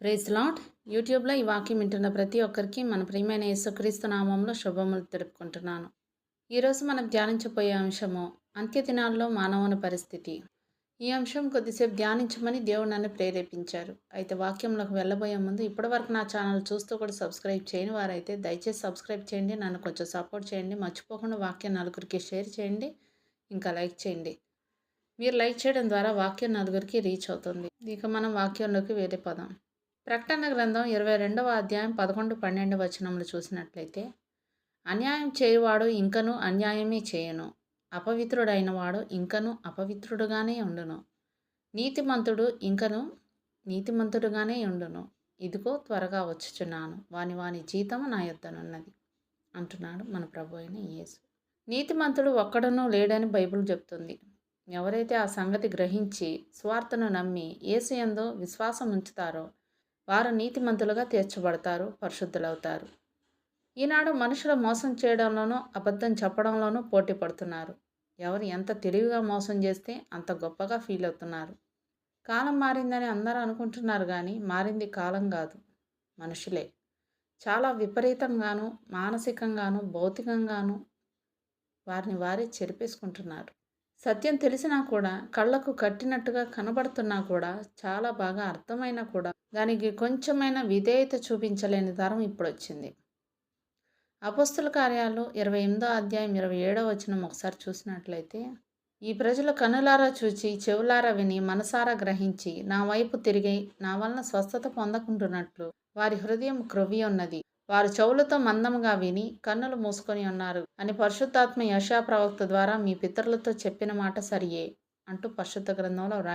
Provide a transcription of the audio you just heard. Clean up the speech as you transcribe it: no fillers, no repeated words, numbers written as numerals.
Praise lord. యూట్యూబ్లో ఈ వాక్యం వింటున్న ప్రతి ఒక్కరికి మన ప్రియమైన యేసుక్రీస్తు నామంలో శుభములు తెలుపుకుంటున్నాను. ఈరోజు మనం ధ్యానించబోయే అంశము అంత్య దినాల్లో మానవుని పరిస్థితి. ఈ అంశం కొద్దిసేపు ధ్యానించమని దేవుడు నన్ను ప్రేరేపించారు. అయితే వాక్యంలోకి వెళ్ళబోయే ముందు ఇప్పటివరకు నా ఛానల్ చూస్తూ కూడా సబ్స్క్రైబ్ చేయని వారైతే దయచేసి సబ్స్క్రైబ్ చేయండి. నన్ను కొంచెం సపోర్ట్ చేయండి. మర్చిపోకుండా వాక్యం నలుగురికి షేర్ చేయండి. ఇంకా లైక్ చేయండి. మీరు లైక్ చేయడం ద్వారా వాక్యం నలుగురికి రీచ్ అవుతుంది. ఇక మనం వాక్యంలోకి వెళ్ళిపోదాం. ప్రకటన గ్రంథం 22వ అధ్యాయం 11, 12 వచనములు చూసినట్లయితే, అన్యాయం చేయువాడు ఇంకను అన్యాయమే చేయను, అపవిత్రుడైన వాడు ఇంకను అపవిత్రుడుగానే ఉండును, నీతిమంతుడు ఇంకను నీతిమంతుడుగానే ఉండును. ఇదిగో త్వరగా వచ్చుచున్నాను, వాని జీతము నా యొద్దనున్నది అంటున్నాడు మన ప్రభు అయిన యేసు. నీతిమంతుడు ఒక్కడనూ లేడని బైబిల్ చెప్తుంది. ఎవరైతే ఆ సంగతి గ్రహించి స్వార్థను నమ్మి యేసు యందు విశ్వాసం ఉంచుతారో వారు నీతిమంతులుగా తీర్చబడతారు, పరిశుద్ధులవుతారు. ఈనాడు మనుషులు మోసం చేయడంలోనూ అబద్ధం చెప్పడంలోనూ పోటీ పడుతున్నారు. ఎవరు ఎంత తెలివిగా మోసం చేస్తే అంత గొప్పగా ఫీల్ అవుతున్నారు. కాలం మారిందని అందరూ అనుకుంటున్నారు, కానీ మారింది కాలం కాదు, మనుషులే. చాలా విపరీతంగాను, మానసికంగాను, భౌతికంగాను వారిని వారే చెరిపేసుకుంటున్నారు. సత్యం తెలిసినా కూడా, కళ్ళకు కట్టినట్టుగా కనబడుతున్నా కూడా, చాలా బాగా అర్థమైనా కూడా దానికి కొంచెమైనా విధేయత చూపించలేని తరం ఇప్పుడు వచ్చింది. అపొస్తలుల కార్యాలు 28వ అధ్యాయం 27వ వచనం ఒకసారి చూసినట్లయితే, ఈ ప్రజలు కనులారా చూచి చెవులారా విని మనసారా గ్రహించి నా వైపు తిరిగి నా వలన స్వస్థత పొందకుంటున్నట్లు వారి హృదయం క్రొవ్వి ఉన్నది. వారు చెవులతో మందముగా విని కన్నులు మూసుకొని ఉన్నారు అని పరిశుద్ధాత్మ యెషయా ప్రవక్త ద్వారా మీ పితరులతో చెప్పిన మాట సరియే అంటూ పరిశుద్ధ గ్రంథంలో